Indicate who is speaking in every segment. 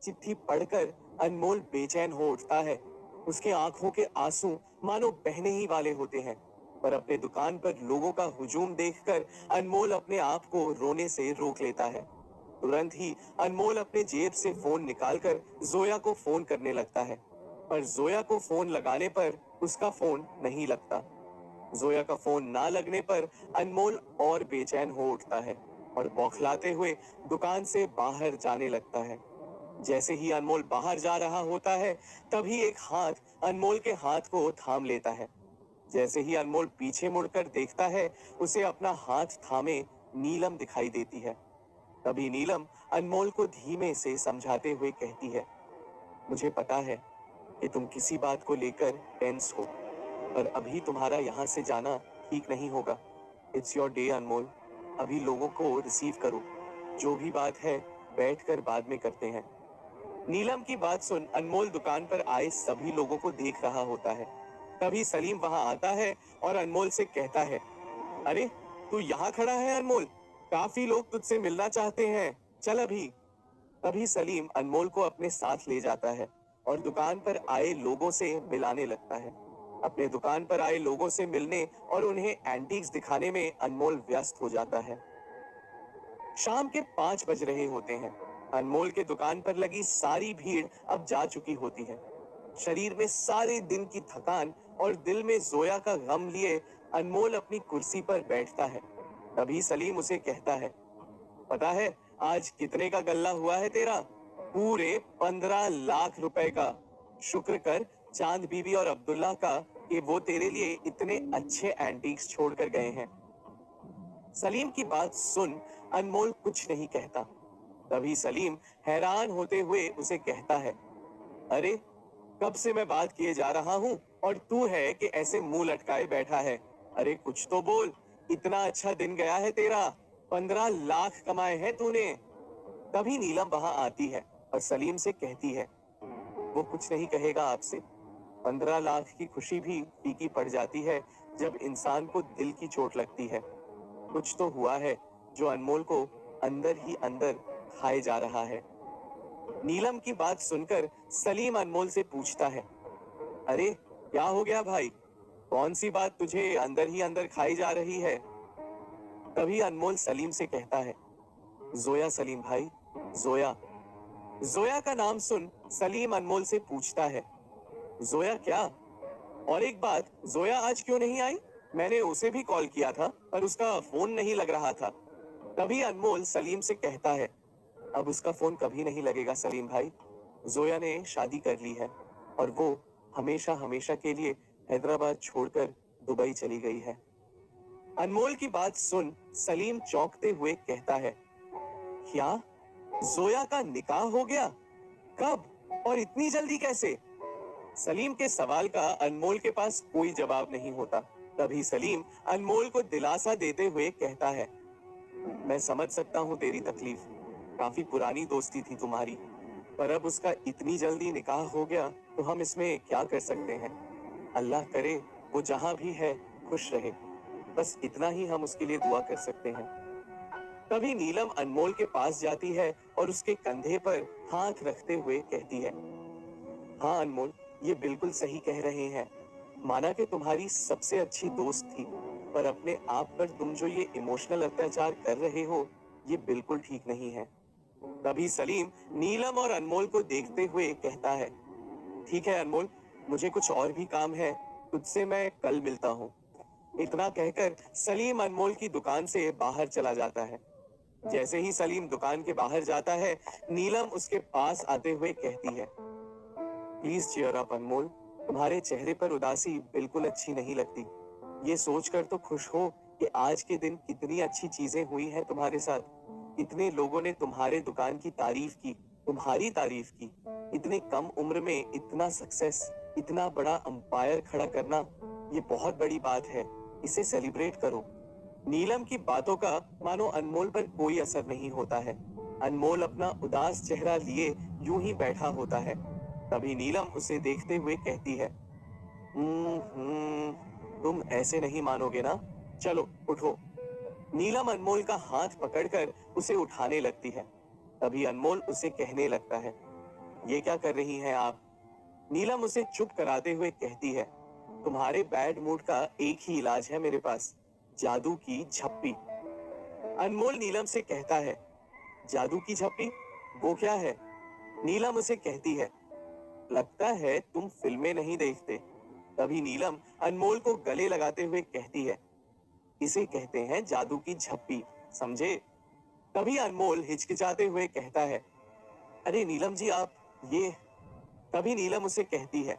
Speaker 1: चिट्ठी पढ़कर अनमोल बेचैन हो उठता है। उसके आंखों के आंसू मानो बहने ही वाले होते हैं, पर अपने दुकान पर लोगों का हुजूम देखकर अनमोल अपने आप को रोने से रोक लेता है। तुरंत ही अनमोल अपने जेब से फोन निकालकर जोया को फोन करने लगता है, पर जोया को फोन लगाने पर उसका फोन नहीं लगता। जोया का फोन ना लगने पर अनमोल और बेचैन हो उठता है और बौखलाते हुए दुकान से बाहर जाने लगता है। जैसे ही अनमोल बाहर जा रहा होता है, तभी एक हाथ अनमोल के हाथ को थाम लेता है। जैसे ही अनमोल पीछे मुड़कर देखता है, उसे अपना हाथ थामे नीलम दिखाई देती है। तभी नीलम अनमोल को धीमे से समझाते हुए कहती है, मुझे पता है कि तुम किसी बात को लेकर टेंस हो, पर अभी तुम्हारा यहाँ से जाना ठीक नहीं होगा। इट्स योर डे अनमोल, अभी लोगों को रिसीव करो। जो भी बात है बैठकर बाद में करते हैं। नीलम की बात सुन अनमोल दुकान पर आए सभी लोगों को देख रहा होता है। तभी सलीम वहां आता है और अनमोल से कहता है, अरे तू यहाँ खड़ा है अनमोल, काफी लोग तुझसे मिलना चाहते हैं, चल अभी। तभी सलीम अनमोल को अपने साथ ले जाता है और दुकान पर आए लोगों से मिलाने लगता है। अपने दुकान पर आए लोगों से मिलने और उन्हें एंटीक्स दिखाने में अनमोल व्यस्त हो जाता है। शाम के 5 बज रहे होते हैं। अनमोल के दुकान पर लगी सारी भीड़ अब जा चुकी होती है। शरीर में सारे दिन की थकान और दिल में जोया का गम लिए अनमोल अपनी कुर्सी पर बैठता है। तभी सलीम उसे कहता है, पता है आज कितने का गल्ला हुआ है तेरा? पूरे 15 लाख रुपए का। शुक्र कर चांद बीबी और अब्दुल्ला का कि वो तेरे लिए इतने अच्छे एंटीक्स छोड़कर गए हैं। सलीम की बात सुन अनमोल कुछ नहीं कहता। तभी सलीम हैरान होते हुए उसे कहता है, अरे कब से मैं बात किए जा रहा हूँ और तू है कि ऐसे मुंह लटकाए बैठा है। अरे कुछ तो बोल, इतना अच्छा दिन गया है तेरा, 15 लाख कमाए हैं तूने। तभी नीलम वहां आती है और सलीम से कहती है, वो कुछ नहीं कहेगा आपसे। 15 लाख की खुशी भी फीकी पड़ जाती है जब इंसान को दिल की चोट लगती है। कुछ तो हुआ है जो अनमोल को अंदर ही अंदर खाए जा रहा है। नीलम की बात सुनकर सलीम अनमोल से पूछता है, अरे क्या हो गया भाई, कौन सी बात तुझे अंदर ही अंदर खाई जा रही है? तभी अनमोल सलीम से कहता है, जोया सलीम भाई, जोया। जोया का नाम सुन सलीम अनमोल से पूछता है, जोया क्या? और एक बात, जोया आज क्यों नहीं आई? मैंने उसे भी कॉल किया था पर उसका फोन नहीं लग रहा था। तभी अनमोल सलीम से कहता है, अब उसका फोन कभी नहीं लगेगा सलीम भाई। जोया ने शादी कर ली है और वो हमेशा हमेशा के लिए हैदराबाद छोड़कर दुबई चली गई है। अनमोल की बात सुन सलीम चौंकते हुए कहता है, क्या जोया का निकाह हो गया? कब और इतनी जल्दी कैसे? सलीम के सवाल का अनमोल के पास कोई जवाब नहीं होता। तभी सलीम अनमोल को दिलासा देते हुए कहता है, मैं समझ सकता हूँ तेरी तकलीफ, काफी पुरानी दोस्ती थी तुम्हारी, पर अब उसका इतनी जल्दी निकाह हो गया तो हम इसमें क्या कर सकते हैं। अल्लाह करे वो जहां भी है खुश रहे, बस इतना ही हम उसके लिए दुआ कर सकते हैं। तभी नीलम अनमोल के पास जाती है और उसके कंधे पर हाथ रखते हुए कहती है, हाँ अनमोल, ये बिल्कुल सही कह रहे हैं। माना कि तुम्हारी सबसे अच्छी दोस्त थी, पर अपने आप पर तुम जो ये इमोशनल अत्याचार कर रहे हो, ये बिल्कुल ठीक नहीं है। तभी सलीम नीलम और अनमोल को देखते हुए कहता है, ठीक है अनमोल, मुझे कुछ और भी काम है, तुझसे मैं कल मिलता हूँ। इतना कहकर सलीम अनमोल की दुकान से बाहर चला जाता है। जैसे ही सलीम दुकान के बाहर जाता है, नीलम उसके पास आते हुए कहती है, प्लीज चीयर अप अनमोल, तुम्हारे चेहरे पर उदासी बिल्कुल अच्छी नहीं लगती। ये सोचकर तो खुश हो कि आज के दिन कितनी अच्छी चीजें हुई हैं तुम्हारे साथ। इतने लोगों ने तुम्हारे दुकान की तारीफ की, तुम्हारी तारीफ की। इतने कम उम्र में इतना सक्सेस, इतना बड़ा अंपायर खड़ा करना, ये बहुत बड़ी बात है, इसे सेलिब्रेट करो। नीलम की बातों का मानो अनमोल पर कोई असर नहीं होता है। अनमोल अपना उदास चेहरा लिए यूं ही बैठा होता है। तभी नीलम उसे देखते हुए कहती है, तुम ऐसे नहीं मानोगे ना, चलो उठो। नीलम अनमोल का हाथ पकड़कर उसे उठाने लगती है। तभी अनमोल उसे कहने लगता है, ये क्या कर रही हैं आप? नीलम उसे चुप कराते हुए कहती है, तुम्हारे बैड मूड का एक ही इलाज है मेरे पास, जादू की झप्पी। अनमोल नीलम से कहता है, जादू की झप्पी? वो क्या है? नीलम उसे कहती है, लगता है तुम फिल्में नहीं देखते। तभी नीलम अनमोल को गले लगाते हुए कहती है, इसे कहते हैं जादू की झप्पी, समझे? तभी अनमोल हिचकिचाते हुए कहता है, अरे नीलम जी आप ये। तभी नीलम उसे कहती है,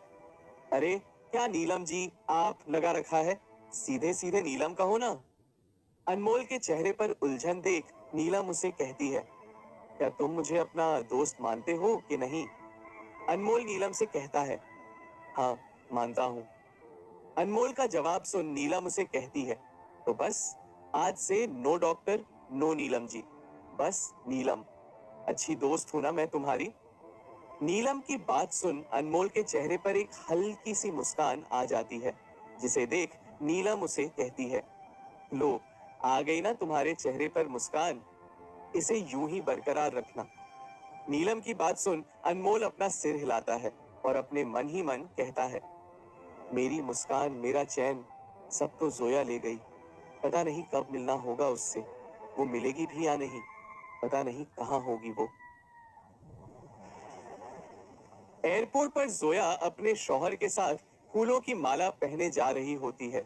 Speaker 1: अरे क्या नीलम जी आप लगा रखा है, सीधे सीधे नीलम कहो ना। अनमोल के चेहरे पर उलझन देख नीलम उसे कहती है, क्या तुम मुझे अपना दोस्त मानते हो कि नहीं? अनमोल नीलम से कहता है, हाँ मानता हूँ। अनमोल का जवाब सुन नीलम उसे कहती है, तो बस आज से no doctor no Neelam ji, बस नीलम। अच्छी दोस्त हूं ना मैं तुम्हारी। नीलम की बात सुन अनमोल के चेहरे पर एक हल्की सी मुस्कान आ जाती है, जिसे देख नीलम उसे कहती है, लो आ गई ना तुम्हारे चेहरे पर मुस्कान, इसे यूं ही बरकरार रखना। नीलम की बात सुन अनमोल अपना सिर हिलाता है और अपने मन ही मन कहता है, मेरी मुस्कान मेरा चैन सब तो जोया ले गई, पता नहीं कब मिलना होगा उससे, वो मिलेगी भी या नहीं, पता नहीं कहाँ होगी वो। एयरपोर्ट पर जोया अपने शौहर के साथ फूलों की माला पहने जा रही होती है।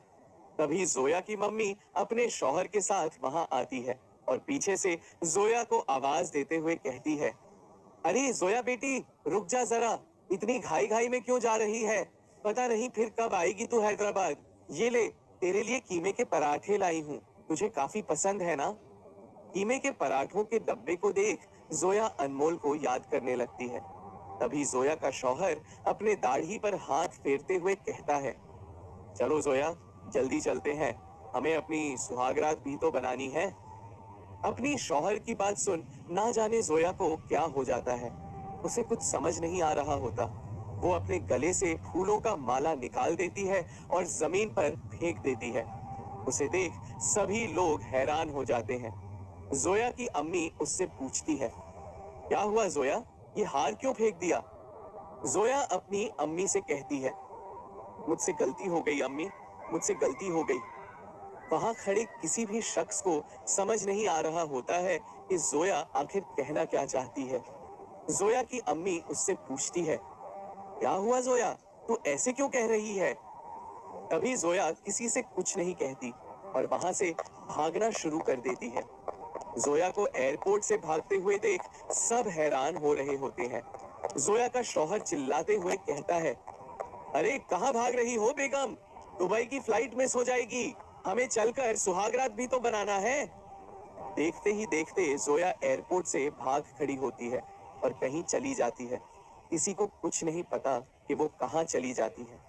Speaker 1: तभी जोया की मम्मी अपने शौहर के साथ वहां आती है और पीछे से जोया को आवाज देते हुए कहती है, अरे जोया बेटी रुक जा जरा, इतनी घाई घाई में क्यों जा रही है? पता नहीं फिर कब आएगी तू हैदराबाद। ये ले तेरे लिए कीमे के पराठे लाई हूँ, तुझे काफी पसंद है ना? कीमे के पराठों के डब्बे को देख जोया अनमोल को याद करने लगती है। तभी जोया का शौहर अपने दाढ़ी पर हाथ फेरते हुए कहता है, चलो जोया जल्दी चलते हैं, हमें अपनी सुहागरात भी तो बनानी है। अपनी शौहर की बात सुन ना जाने जोया को क्या हो जाता है, उसे कुछ समझ नहीं आ रहा होता। वो अपने गले से फूलों का माला निकाल देती है और जमीन पर फेंक देती है। उसे देख सभी लोग हैरान हो जाते हैं। जोया की अम्मी उससे पूछती है, क्या हुआ जोया, ये हार क्यों फेंक दिया? जोया अपनी अम्मी से कहती है, मुझसे गलती हो गई अम्मी, मुझसे गलती हो गई। वहां खड़े किसी भी शख्स को समझ नहीं आ रहा होता है कि जोया आखिर कहना क्या चाहती है। जोया की अम्मी उससे पूछती है, क्या हुआ जोया, तू ऐसे क्यों कह रही है? तभी जोया किसी से कुछ नहीं कहती और वहां से भागना शुरू कर देती है। जोया को एयरपोर्ट से भागते हुए देख सब हैरान हो रहे होते हैं। जोया का शौहर चिल्लाते हुए कहता है, अरे कहाँ भाग रही हो बेगम, दुबई की फ्लाइट मिस हो जाएगी, हमें चलकर सुहागरात भी तो बनाना है। देखते ही देखते जोया एयरपोर्ट से भाग खड़ी होती है और कहीं चली जाती है। किसी को कुछ नहीं पता कि वो कहाँ चली जाती है।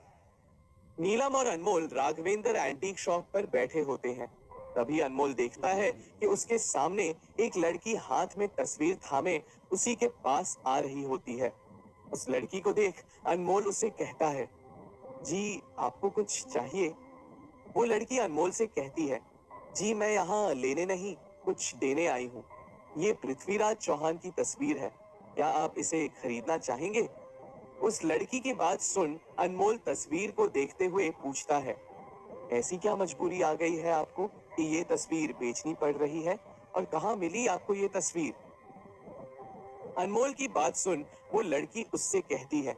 Speaker 1: नीलम और अनमोल राघवेंद्र एंटीक शॉप पर बैठे होते हैं। तभी अनमोल देखता है कि उसके सामने एक लड़की हाथ में तस्वीर थामे उसी के पास आ रही होती है। उस लड़की को देख अनमोल उसे कहता है, जी आपको कुछ चाहिए? वो लड़की अनमोल से कहती है, जी मैं यहाँ लेने नहीं कुछ देने आई हूँ। ये पृथ्वीराज चौहान की तस्वीर है, क्या आप इसे खरीदना चाहेंगे? उस लड़की की बात सुन अनमोल तस्वीर को देखते हुए पूछता है, ऐसी क्या मजबूरी आ गई है आपको कि ये तस्वीर बेचनी पड़ रही है, और कहाँ मिली आपको ये तस्वीर? अनमोल की बात सुन वो लड़की उससे कहती है,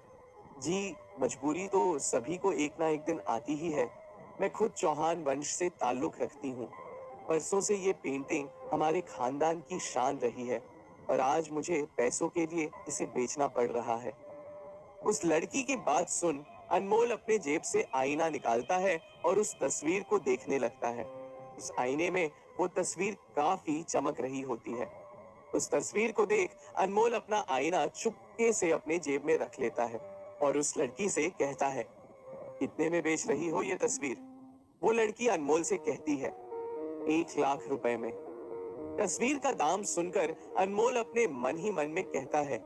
Speaker 1: जी मजबूरी तो सभी को एक ना एक दिन आती ही है। मैं खुद चौहान वंश से ताल्लुक रखती हूँ। परसों से ये पेंटिंग हमारे खानदान की शान रही है और आज मुझे पैसों के लिए इसे बेचना पड़ रहा है। उस लड़की की बात सुन अनमोल अपने जेब से आईना निकालता है और उस तस्वीर को देखने लगता है। उस आईने में वो तस्वीर काफी चमक रही होती है। उस तस्वीर को देख अनमोल अपना आईना चुपके से अपने जेब में रख लेता है और उस लड़की से कहता है, कितने में बेच रही हो ये तस्वीर? वो लड़की अनमोल से कहती है, 1 लाख रुपए में। तस्वीर का दाम सुनकर अनमोल अपने मन ही मन में कहता है,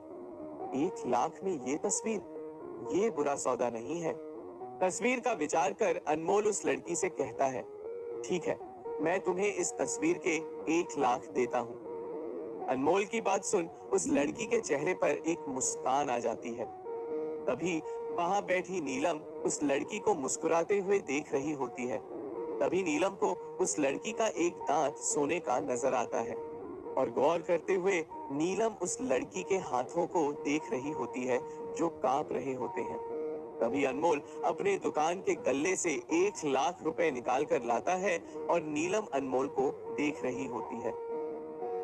Speaker 1: 1 लाख में ये तस्वीर, ये बुरा सौदा नहीं है। तस्वीर का विचार कर अनमोल उस लड़की से कहता है, ठीक है मैं तुम्हें इस तस्वीर के 1 लाख देता हूँ। अनमोल की बात सुन उस लड़की के चेहरे पर एक मुस्कान आ जाती है। तभी वहां बैठी नीलम उस लड़की को मुस्कुराते हुए देख रही होती है। तभी नीलम को उस लड़की का एक दांत सोने का नजर आता है और गौर करते हुए नीलम उस लड़की के हाथों को देख रही होती है जो कांप रहे होते हैं। तभी अनमोल अपने दुकान के गल्ले से 1 लाख रुपए निकाल कर लाता है और नीलम अनमोल को देख रही होती है।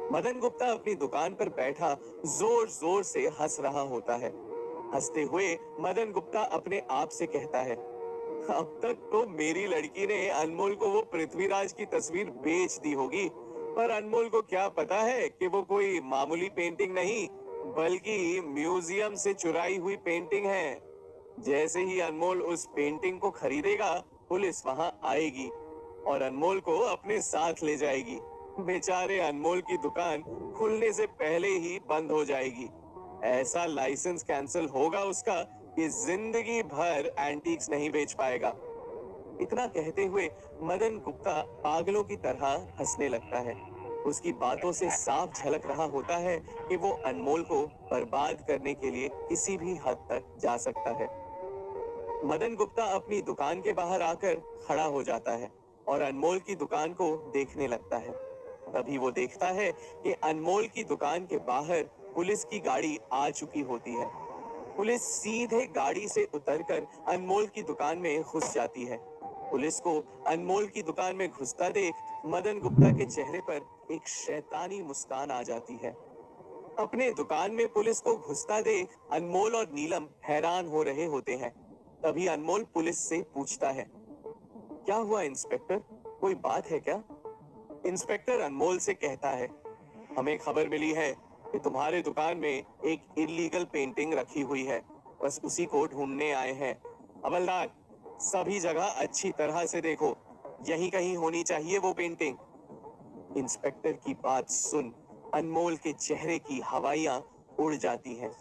Speaker 1: मदन गुप्ता अपनी दुकान पर बैठा जोर जोर से हंस रहा होता है। हंसते हुए मदन गुप्ता अपने आप से कहता है, अब तक तो मेरी लड़की ने अनमोल को वो पृथ्वीराज की तस्वीर बेच दी होगी, पर अनमोल को क्या पता है कि वो कोई मामूली पेंटिंग नहीं बल्कि म्यूजियम से चुराई हुई पेंटिंग है। जैसे ही अनमोल उस पेंटिंग को खरीदेगा, पुलिस वहां आएगी और अनमोल को अपने साथ ले जाएगी। बेचारे अनमोल की दुकान खुलने से पहले ही बंद हो जाएगी। ऐसा लाइसेंस कैंसिल होगा उसका कि जिंदगी भर एंटीक्स नहीं बेच पाएगा। इतना कहते हुए मदन गुप्ता पागलों की तरह हंसने लगता है। उसकी बातों से साफ झलक रहा होता है कि वो अनमोल को बर्बाद करने के लिए किसी भी हद तक जा सकता है। मदन गुप्ता अपनी दुकान के बाहर आकर खड़ा हो जाता है और अनमोल की दुकान को देखने लगता है। तभी वो देखता है कि अनमोल की दुकान के बाहर पुलिस की गाड़ी आ चुकी होती है। पुलिस सीधे गाड़ी से उतरकर अनमोल की दुकान में घुस जाती है। पुलिस को अनमोल की दुकान में घुसता देख मदन गुप्ता के चेहरे पर एक शैतानी मुस्कान आ जाती है। अपने दुकान में पुलिस को घुसता देख अनमोल और नीलम हैरान हो रहे होते हैं। तभी अनमोल पुलिस से पूछता है, क्या हुआ इंस्पेक्टर, कोई बात है क्या? इंस्पेक्टर अनमोल से कहता है, हमें खबर मिली है कि तुम्हारे दुकान में एक इलीगल पेंटिंग रखी हुई है, बस उसी को ढूंढने आए हैं। हवलदार, सभी जगह अच्छी तरह से देखो, यहीं कहीं होनी चाहिए वो पेंटिंग। इंस्पेक्टर की बात सुन अनमोल के चेहरे की हवाइयां उड़ जाती हैं।